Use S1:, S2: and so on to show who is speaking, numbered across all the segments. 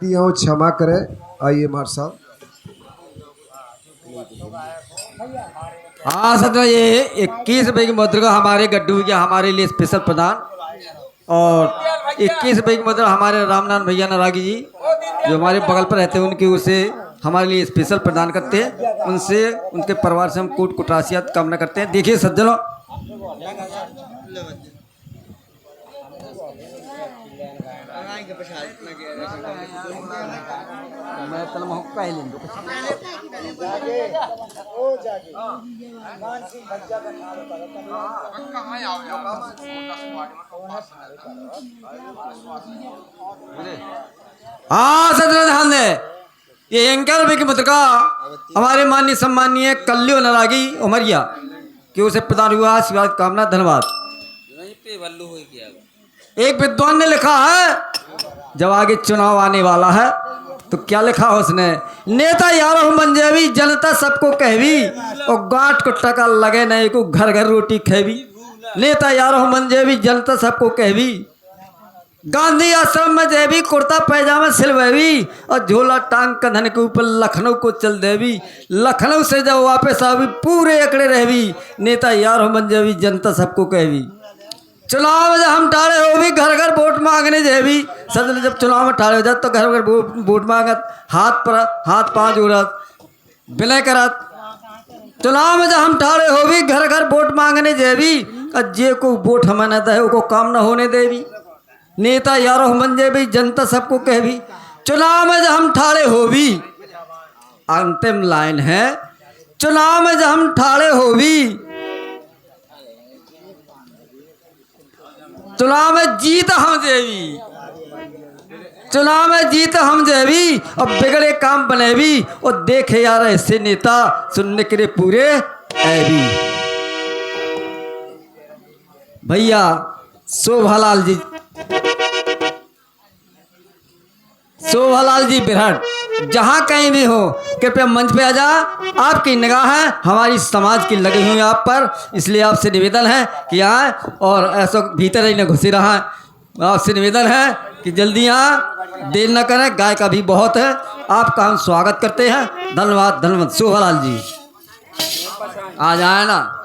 S1: गलतियां हो क्षमा करें। आइए मार साहब।
S2: हाँ सर, ये 21 रुपए की मुद्रा हमारे गड्ढू भैया हमारे लिए स्पेशल प्रदान, और 21 रुपए की मुद्रा हमारे रामनाथ भैया नारागी जी जो हमारे बगल पर रहते हैं उनकी ओर से हमारे लिए स्पेशल प्रदान करते हैं। उनसे उनके परिवार से हम कूट कुटासियत कामना करते हैं। देखिए सज्जनों, मैं हाँ सज्जनों ध्यान दें, ये 11 रुपए की मुद्रा हमारे माननीय सम्मानीय कल्यो नारागी उमरिया कि उसे प्रदान हुआ। आशीर्वाद कामना धन्यवाद। एक विद्वान ने लिखा है, जब आगे चुनाव आने वाला है तो क्या लिखा उसने, नेता यारो बन जेबी जनता सबको कहवी और गांठ को टका लगे नहीं को घर घर रोटी खेवी। नेता यारो बन जेबी जनता सबको कहवी, गांधी आश्रम में जेबी कुर्ता पैजामा सिलवेवी और झोला टांग कंधन के ऊपर लखनऊ को चल देवी। लखनऊ से जब वापस आवी पूरे अकड़े रहवी, नेता यारो बन जेबी जनता सबको कहवी। चुनाव में जब हम टाड़े हो भी घर घर वोट मांगने जेबी। सदन जब चुनाव में टाड़े हो जात तो घर घर वोट मांगत, हाथ पांव जोड़त विनय करत। चुनाव में जब हम ठाड़े हो भी घर घर वोट मांगने जेबी और जे को वोट हमें न दे को काम न होने देवी। नेता यारो बन जेबी जनता सबको कहवी। चुनाव में जब हम ठाड़े हो भी, अंतिम लाइन है, चुनाव में जब हम ठाड़े हो भी, चुनाव में जीत हम जेवी, चुनाव में जीत हम जेवी और बिगड़े काम बनेवी और देखे यार ऐसे नेता सुनने के लिए पूरे ऐवी। भैया शोभालाल जी बिरहट जहाँ कहीं भी हो कृपया मंच पे आ जा। आपकी निगाहें हमारी समाज की लगी हुई आप पर, इसलिए आपसे निवेदन है कि आए और ऐसा भीतर ही न घुसे रहा। आपसे निवेदन है कि जल्दी आए, देर न करें, गाय का भी बहुत है। आपका हम स्वागत करते हैं। धन्यवाद धन्यवाद। शोभालाल जी आ जाए ना।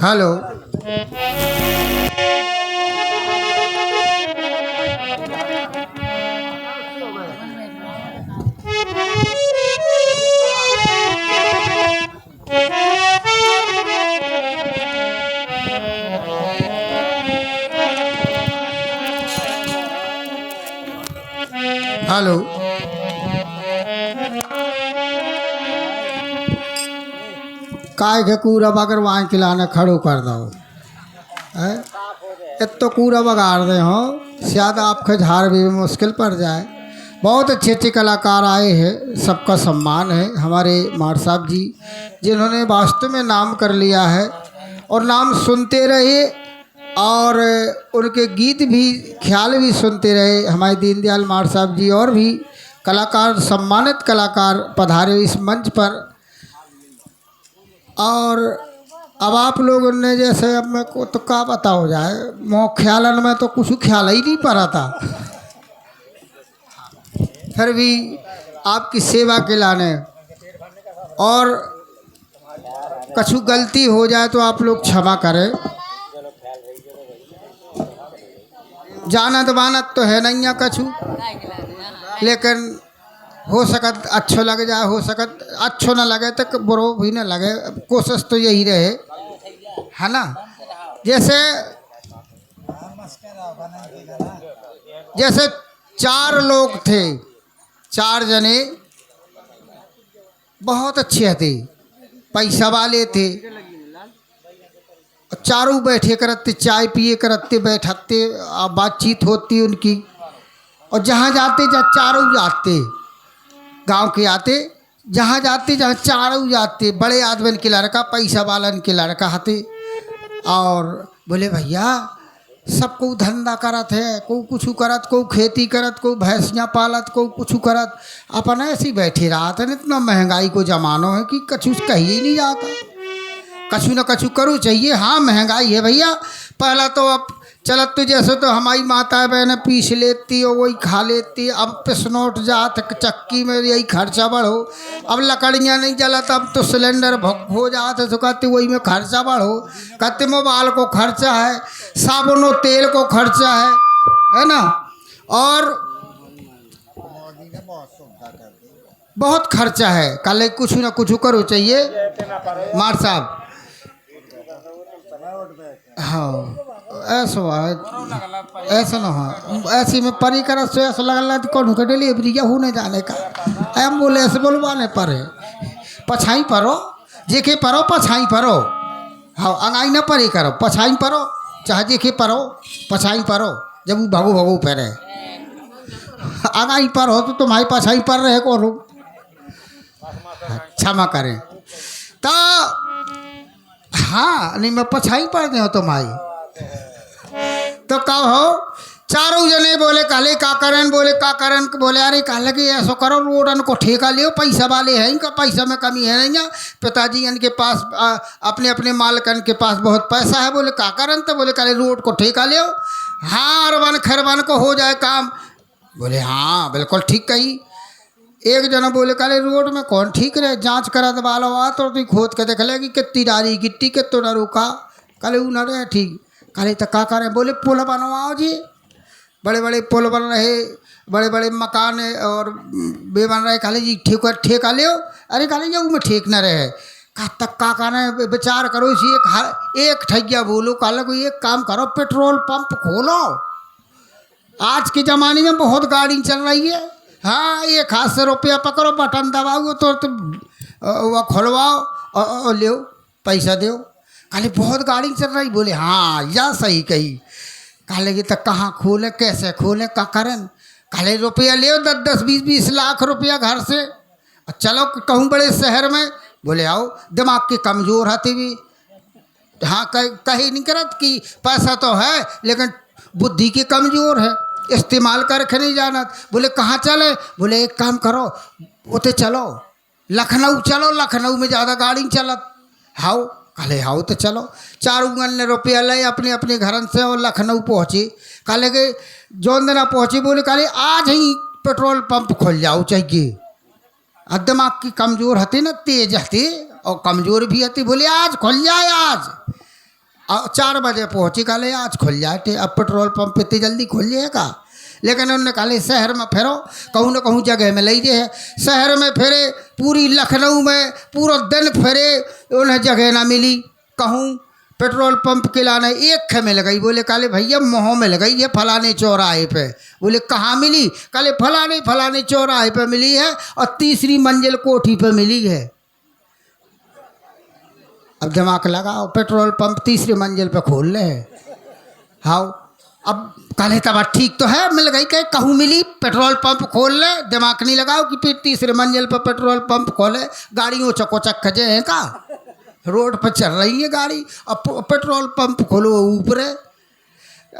S3: हेलो, हेलो, काय के कूड़ा अगर वहाँ खिलाने खड़ो कर दो है, तो कूड़ा बगाड़ दे हो, शायद आपके झाड़ भी मुश्किल पड़ जाए। बहुत अच्छे अच्छे कलाकार आए हैं, सबका सम्मान है। हमारे मार साहब जी जिन्होंने वास्तव में नाम कर लिया है और नाम सुनते रहे और उनके गीत भी ख्याल भी सुनते रहे। हमारे दीनदयाल मार साहब जी और भी कलाकार, सम्मानित कलाकार पधारे इस मंच पर। और अब आप लोगों ने जैसे, अब मैं को तो क्या पता हो जाए, मोह ख्यालन में तो कुछ ख्याल ही नहीं पड़ा था, फिर भी आपकी सेवा के लाने और कछु गलती हो जाए तो आप लोग क्षमा करें। जानत बानत तो है नहीं है कछु, लेकिन हो सकत अच्छो लग जाए, हो सकत अच्छो न लगे तो बुरो भी न लगे, कोशिश तो यही रहे, है ना। जैसे 4 लोग थे, 4 जने बहुत अच्छे थे, पैसा वाले थे, चारों बैठे करते, चाय पिए करते, बैठते, बातचीत होती उनकी, और जहाँ जाते जहाँ चारों जाते, गांव के आते, जहाँ जाते जहाँ चारों जाते, बड़े आदमी के लड़का, पैसा वालन के लड़का आते और बोले भैया सबको धंधा करत है, को कुछ करत, को खेती करत, को भैंसियाँ पालत, को कुछ करत, अपन ऐसे ही बैठे रहत है। इतना महंगाई को जमानो है कि कछु कही ही नहीं जाता, कछु न कछु करो चाहिए। हाँ महंगाई है भैया, पहला तो अब चलत तो जैसे तो हमारी माता बहन पीस लेती और वही खा लेती, अब पिसनोट जात चक्की में यही खर्चा बढ़ो। अब लकड़ियाँ नहीं जलत, अब तो सिलेंडर हो जात है, तो कहते वही में खर्चा बढ़ो। कहते मोबाइल को खर्चा है, साबुन और तेल को खर्चा है ना, और बहुत खर्चा है। कल कुछ न कुछ करो चाहिए मार साहब। हाँ ऐसा है, ऐसा ना हो ऐसी में परी कर से ऐसा लगल तो कौन के डिलीवरी या होने जाने का एम्बुलेंस बोलवाने पर है। पछाई परो जेके परो पछाई परो, हाँ अंगाई न परी करो, पछाई परो, चाहे जेके परो पछाई परो। जब वो भगू भगू पहरे अंगाई पर हो तो तुम्हारी पछाई पर रहे को क्षमा करें तो हाँ नहीं मैं पछाई पड़ गए हो तुम्हारी। तो कहो चारों जने बोले काले का करन, बोले का करन, बोले अरे काले कि ऐसा करो रोडन को ठेका लियो, पैसा वाले हैं इनका पैसा में कमी है नहीं, पिताजी इनके पास अपने अपने मालकन के पास बहुत पैसा है। बोले का करन, तो बोले काले रोड को ठेका लियो, हाँ अरबन खरबन को हो जाए काम। बोले हाँ बिल्कुल ठीक कही। एक जना बोले काले रोड में कौन ठीक रहे, जांच करा दबालो आ तो तू खोद के देख लेगी कितनी डाली गिट्टी कितो न रुका। काले वो न रहे ठीक, काले तो का करें, बोले पुल बनवाओ जी, बड़े बड़े पुल बन रहे, बड़े बड़े मकान और बे बन रहे। काले जी ठेका ले, अरे काले जी में ठेक न रहे का तक का करें, विचार करो इसी एक ठगिया बोलो। काले को एक काम करो, पेट्रोल पंप खोलो। आज के ज़माने में बहुत गाड़ी चल रही है, हाँ 1,000 रुपया पकड़ो, बटन दबाओ तो वह खुलवाओ और लो पैसा दो। काले बहुत गाड़ी चल रही, बोले हाँ या सही कही। काले की तक कहाँ खोले कैसे खोले का करन, काले रुपया ले 10-10 20-20 लाख रुपया घर से चलो कहूँ बड़े शहर में। बोले आओ दिमाग के कमज़ोर आते भी, हाँ कहीं नहीं करत कि पैसा तो है लेकिन बुद्धि के कमज़ोर है, इस्तेमाल करके नहीं जानत। बोले कहाँ चले, बोले एक काम करो उते चलो लखनऊ चलो, लखनऊ में ज़्यादा गाड़ी चलत। हाउ काले हाउ तो चलो, चारों ने रुपया ले अपने अपने घरन से और लखनऊ पहुँचे। काले के जौन दिना पहुँचे, बोले काले आज ही पेट्रोल पंप खोल जाओ चाहिए। अब दिमाग की कमज़ोर हती ना, तेज हती और कमज़ोर भी हती, बोले आज खुल जाए आज। 4 बजे पहुँचे, काले आज खुल जाए। अब पेट्रोल पंप इतनी जल्दी खुल जाएगा, लेकिन उन्होंने काले शहर में फिरो, कहूँ न कहूँ जगह में ले है। शहर में फिरे, पूरी लखनऊ में पूरा दिन फिरे, उन्हें जगह ना मिली। कहूँ पेट्रोल पंप के लाने एक खे मिल गई, बोले काले भैया मोह मिल गई है फलाने चौराहे पे। बोले कहाँ मिली, काले फलाने चौराहे पे मिली है और 3री मंजिल कोठी पे मिली है। अब दिमाग लगाओ, पेट्रोल पंप 3री मंजिल पे खोल ले। हाँ अब काले तब ठीक तो है, मिल गई, कहे कहूँ मिली पेट्रोल पंप खोल ले। दिमाग नहीं लगाओ कि फिर 3री मंजिल पर पेट्रोल पंप खोले, गाड़ियों चकोचक खजे हैं का, रोड पर चल रही है गाड़ी, अब पेट्रोल पंप खोलो ऊपर।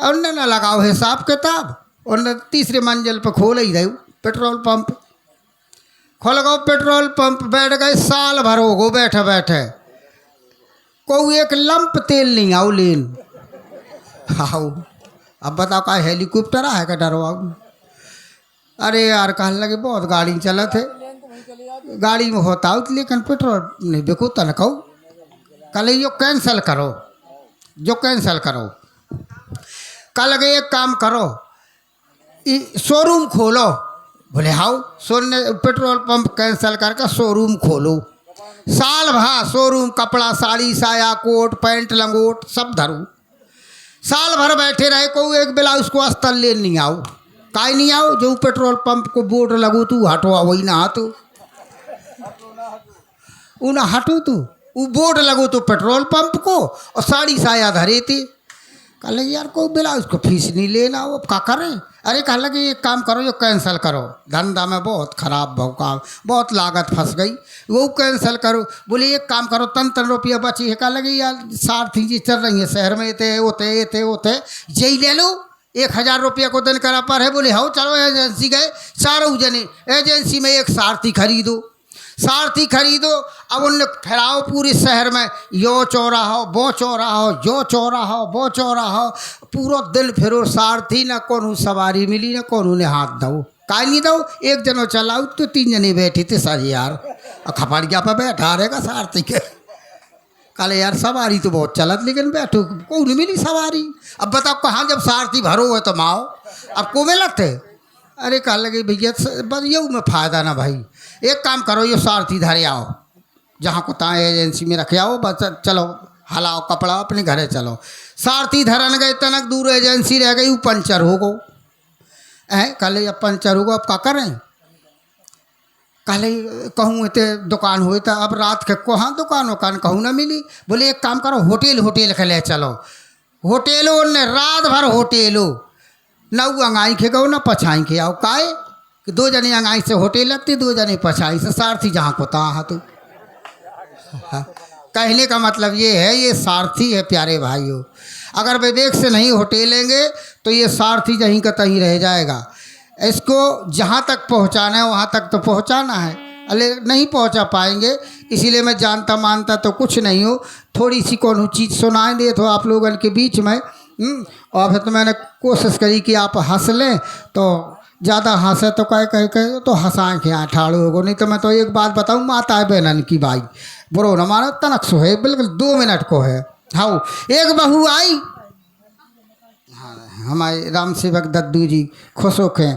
S3: उनने न लगाओ हिसाब किताब, उनने 3री मंजिल पर खोल ही रहे पेट्रोल पंप। खोल गो पेट्रोल पंप, बैठ गए, साल भर हो गो बैठे बैठे, कोई एक लंप तेल नहीं आओ लेन। आओ अब बताओ का हेलीकॉप्टर है का डरवाओ। अरे यार कहने लगे बहुत गाड़ी चलत है, गाड़ी में होता हो लेकिन पेट्रोल नहीं देखो तन कहूँ। कल यो कैंसिल करो, जो कैंसिल करो। कल लगे एक काम करो, शोरूम खोलो। बोले हाउ सोने पेट्रोल पंप कैंसिल करके शोरूम खोलो। साल भर शोरूम, कपड़ा साड़ी साया कोट पैंट लंगोट सब धरू। साल भर बैठे रहे, को एक ब्लाउज को अस्तर ले नहीं आओ, काई नहीं आओ। जो पेट्रोल पंप को बोर्ड लगो तू हटवा, वही ना हटो, वो ना हटो तू, वो बोर्ड लगो तो पेट्रोल पंप को और साड़ी साया धरे थे। कह लगे यार कोई बिला उसको फीस नहीं लेना, वो क्या करें। अरे कह लगे एक काम करो, जो कैंसिल करो, धंधा में बहुत ख़राब भाव काम, बहुत लागत फंस गई, वो कैंसिल करो। बोले एक काम करो, तन रुपया बची है। कह लगे यार सारथी जी चल रही है शहर में, ये होते यही ले लो, 1000 रुपया को दिन करा पर है। बोले हाँ चलो एजेंसी गए, चारों जने एजेंसी में एक सारथी खरीदो। अब उनने फैलाओ पूरे शहर में, यो चौराहा वो चौराहा, यो चौराहा वो चौराहा, पूरा दिन फिरो सारथी, ना कौन सवारी मिली, ना कौन ने हाथ दो, काहे नहीं दो। एक जनो चलाओ तो 3 जने बैठी थे सर यार, खपड़िया पर बैठा रहेगा सारथी के। काले यार सवारी तो बहुत चलत, लेकिन बैठो कौन मिली सवारी। अब बताओ कहाँ, जब सारथी भरो है तो माओ, अब को मिलत है। अरे कह लगे भैया बस ये में फ़ायदा ना भाई, एक काम करो, ये सारथी धरे आओ, जहाँ को तहाँ एजेंसी में रखे आओ, बस चलो हलाओ कपड़ा अपने घरे चलो। सारथी धरन गए, तनक दूर एजेंसी रह गई, वो पंचर हो गो। कल अब पंचर हो गो, अब क्या करें। कल कहूँ इतने दुकान हुई तो अब रात के कहाँ दुकान कहूँ ना मिली। बोले एक काम करो, होटल के ले चलो। होटेलो ने रात भर होटेलो, ना वो अंगाई के गो ना पछाई के आओ, काहे कि 2 जने अंगाई से होटल लगती, 2 जने पछाई से। सारथी जहाँ को तहाँ तो कहने का मतलब ये है, ये सारथी है प्यारे भाइयों। अगर विवेक से नहीं होटेलेंगे तो ये सारथी जहीं का तहीं रह जाएगा। इसको जहाँ तक पहुँचाना है वहाँ तक तो पहुँचाना है, अरे नहीं पहुँचा पाएंगे। इसीलिए मैं जानता मानता तो कुछ नहीं हो, थोड़ी सी कौन चीज़ सुनाए दे तो आप लोगों के बीच में। और फिर तो मैंने कोशिश करी कि आप हंस लें, तो ज़्यादा हंसे तो कहे तो हंसाएँ के यहाँ ठाड़ो होगो। नहीं तो मैं तो एक बात बताऊँ, माता है बहनन की भाई, बुरो न मानो, तनक सो है, बिल्कुल 2 मिनट को है। हाँ एक बहू आई, हमारे राम सेवक दद्दू जी खुश होके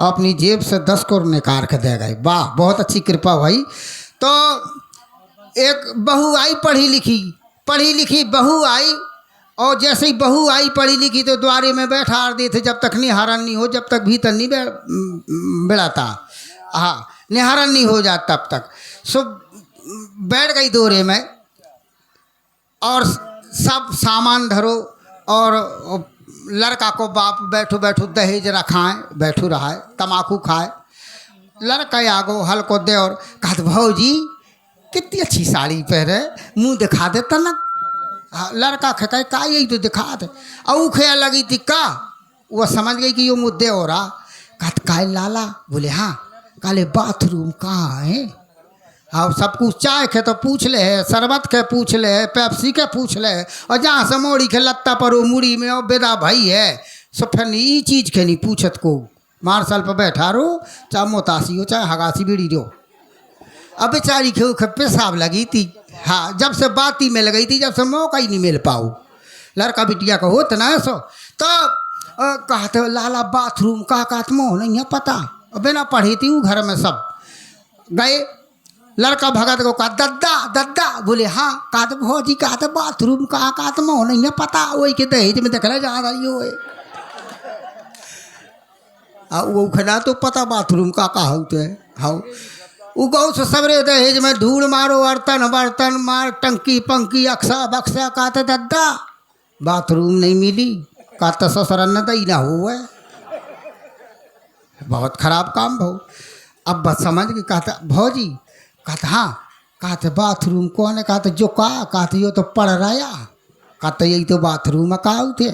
S3: अपनी जेब से 10 करोड़ निकाल के दे गए। वाह बहुत अच्छी कृपा भाई। तो एक बहू आई पढ़ी लिखी बहू आई, और जैसे ही बहू आई पढ़ी लिखी तो द्वारे में बैठा दिए थे, जब तक निहारन नहीं हो, जब तक भीतर नहीं बेड़ाता, हाँ निहारन नहीं हो जाता तब तक। सो बैठ गई दोरे में, और सब सामान धरो, और लड़का को बाप बैठो दहेज रखाएँ, बैठो रहा है, तमाकू खाए। लड़का आगो हल को दे और कहा भाजी कितनी अच्छी साड़ी पहने, मुँह दिखा देता ना। लड़का कहे का यही तो दिखा दे। और खे लगी थी का, वो समझ गई कि ये मुद्दे हो रहा। का लाला, बोले हाँ। काले बाथरूम कहाँ है। हाँ सब कुछ, चाय के तो पूछ ले, शरबत के पूछ ले, पेप्सी के पूछ ले, और जहाँ से मोड़ी के लत्ता पर वो मुड़ी में और बेदा भाई है, सब फिर ये चीज़ के नहीं पूछत को। मार्शल पर बैठा रो, चाहे मोतासी हो चाहे हगासी बीड़ी रो। अब बेचारी के पेशाब लगी थी। हाँ जब से बात ही मिल गई थी, जब से मौका ही नहीं मिल पाऊ। लड़का बिटिया का होता ना सो, तो कहते लाला बाथरूम का कहते मोह नहीं है पता, बिना पढ़ी थी वो घर में सब गए। लड़का भगत को कहा दद्दा, बोले हाँ। कहते भौजी कहते बाथरूम कहाँ, कहते मोह नहीं है पता, वही के दहेज में देखना जा रही हो। वो खना तो पता बाथरूम का कहा होते है। हाँ वो गौ से सबरे दहेज में धूल मारो, बर्तन मार, टंकी पंकी अक्सा बक्सा। कहते दद्दा बाथरूम नहीं मिली, कहते ससुर न दई ना हो, बहुत खराब काम भाव। अब बस समझ गई। कहते भौजी, कहते हाँ। कहते बाथरूम कौन है। कहते जो कहा, कहते यो तो पढ़ रहा। कहते यही तो बाथरूम में कहा थे।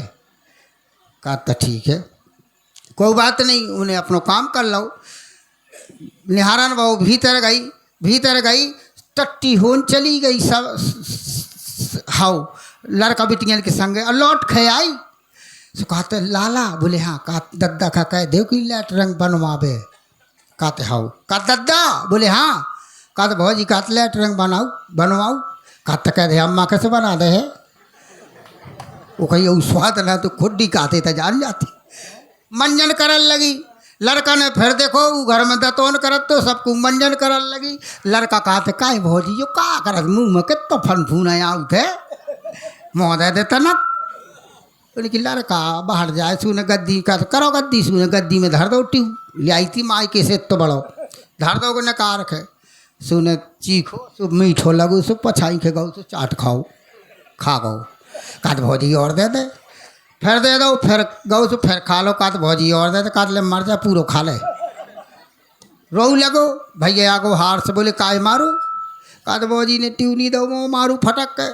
S3: कहते ठीक है कोई बात नहीं, उन्हें अपना काम कर लो। निहारन बहू भीतर गई, टट्टी होन चली गई सब। हाउ लड़का बिटियन के संगे और लौट खे आई। सो कहते लाला, बोले हाँ। कहते दद्दा खा कह दे कि लाइट रंग बनवाबे। कहते हाउ। कहते दद्दा, बोले हाँ। कहते भौजी कहते लाइट रंग बनवाऊ। कहते कह दे अम्मा कैसे बना दे है। वो कही स्वाद ना तो खुद ही कहते थे जान जाती। मंजन करन लगी। लड़का ने फिर देखो वो घर में दतौन करत तो सबको मंजन करन लगी। लड़का कहते काय भौजी जो का करत, मुँह में कितना फन फून आउट है, मुँह दे देता ना। लेकिन लड़का बाहर जाए, सुने गद्दी का करो गद्दी, सुने गद्दी में धर दो ट्यूब ले आई थी माई के से तो बड़ो धर दो नकार खे, सुने चीखो सो मीठो लगो सो पछाई के गो सो चाट खाओ खा गो। कहते भौजी और दे दे। फिर दे दो, फिर गऊ से फिर खा लो, कात भौजी और दे दो, कात ले मर जा पूरो खा ले। रोऊ लगो भैया को हार से बोले काहे मारो, कात भौजी ने ट्यूनी दो मोह मारू फटक के।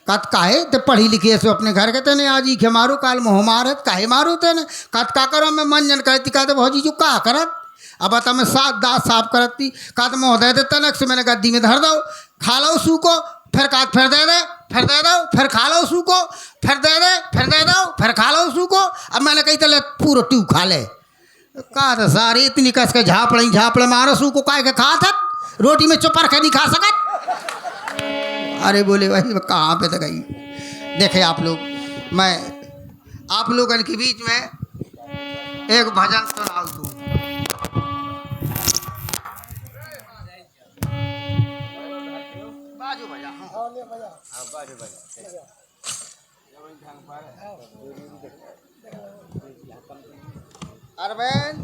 S3: कात काहे ते पढ़ी लिखी सो अपने घर के तेने आज ही के मारू, काल मोह मारत काहे मारू तेने। कात का करो मैं मंजन करती, कात भौजी जो का करत, अब बता मैं साथ दांत साफ करती। कात मोह दे दे तनक से मैंने गद्दी में धर दो, खा लो सू को, फिर कात फिर दे दे, फिर दे दो, फिर खा लो सू को, फिर दे दे, फिर दे दो, फिर खा लो सू को। अब मैंने कही तले पूरा ट्यू खा ले। का तो सारी इतनी कस के झापड़े मारो सू को, काय के खा था रोटी में चुपर के नहीं खा सकत। अरे बोले भाई मैं कहाँ पे तक गई। देखे आप लोग, मैं आप लोगों के बीच में एक भजन सुनाऊं तू। बाजू बजा, बाजू बजा। अरविंद